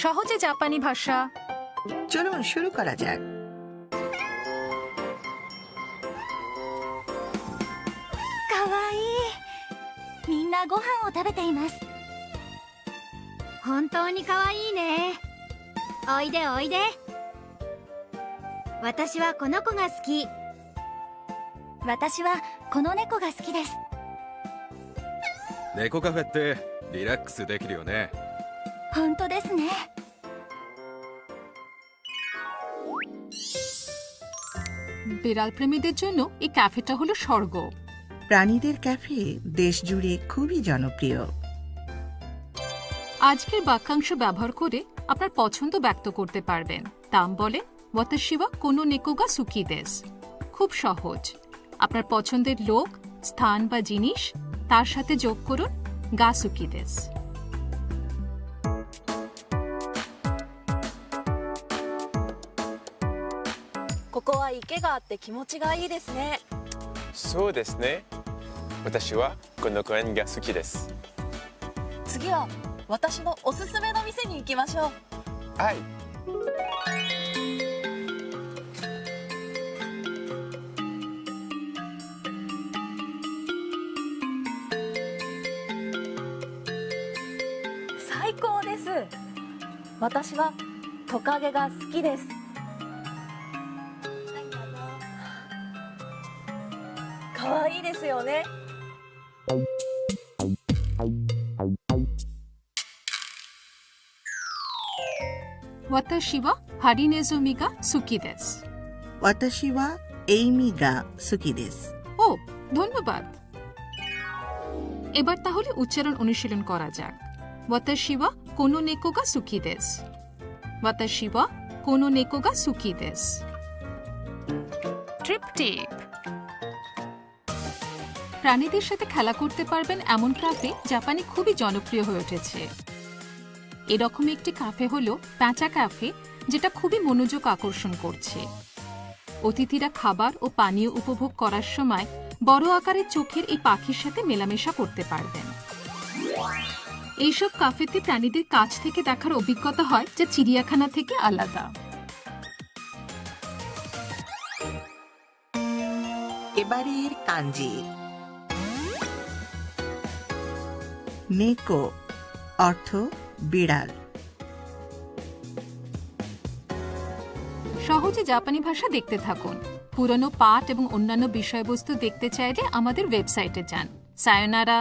সহজে জাপানি ভাষা। চলুন শুরু করা যাক। かわいい。みんなご飯を食べています。本当にかわいいね。おいでおいで。私はこの子が好き。私はこの猫が好きです。猫カフェってリラックスできるよね。本当ですね。 বিড়াল প্রেমীদের জন্য এই ক্যাফেটা হলো স্বর্গ। প্রাণীদের ক্যাফে দেশ জুড়ে খুবই জনপ্রিয়। আজকের বাক্যাংশ ব্যবহার করে আপনার পছন্দ ব্যক্ত করতে পারবেন। তাম বলে ওয়াতাশি ওয়া কোনো নেকো গা সুকি দেস। খুব সহজ। আপনার পছন্দের লোক, স্থান বা জিনিস তার সাথে যোগ করুন গা সুকি দেস। ここは池があって気持ちがいいですね。そうですね。私はこの公園が好きです。次は私のおすすめの店に行きましょう。はい。最高です。私はトカゲが好きです。可愛いですよね。ওয়াতাশি ওয়া হারিনেজুমি গা সুকি দেস। ওয়াতাশি ওয়া এইমি গা সুকি দেস। ও, ধন্যবাদ। এবার তাহলে উচ্চারণ অনুশীলন করা যাক। ওয়াতাশি ওয়া কোনো নেকো গা সুকি দেস। ওয়াতাশি ওয়া কোনো নেকো গা সুকি দেস। ট্রিপটিক। প্রাণীদের সাথে খেলা করতে পারবেন এমন কাফে জাপানে খুবই জনপ্রিয় হয়ে উঠেছে। এরকম একটি কাফে হলো প্যাঁচা ক্যাফে, যেটা খুবই মনোযোগ আকর্ষণ করছে। অতিথিরা খাবার ও পানীয় উপভোগ করার সময় বড় আকারের চোখের এই পাখির সাথে মেলামেশা করতে পারবেন। এইসব কাফেতে প্রাণীদের কাছ থেকে দেখার অভিজ্ঞতা হয়, যা চিড়িয়াখানা থেকে আলাদা। এবারের কাঞ্জি। নেকো অর্থ বিড়াল। সহজে জাপানি ভাষা দেখতে থাকুন। পুরনো পাঠ এবং অন্যান্য বিষয়বস্তু দেখতে চাইলে আমাদের ওয়েবসাইটে যান। সায়োনারা।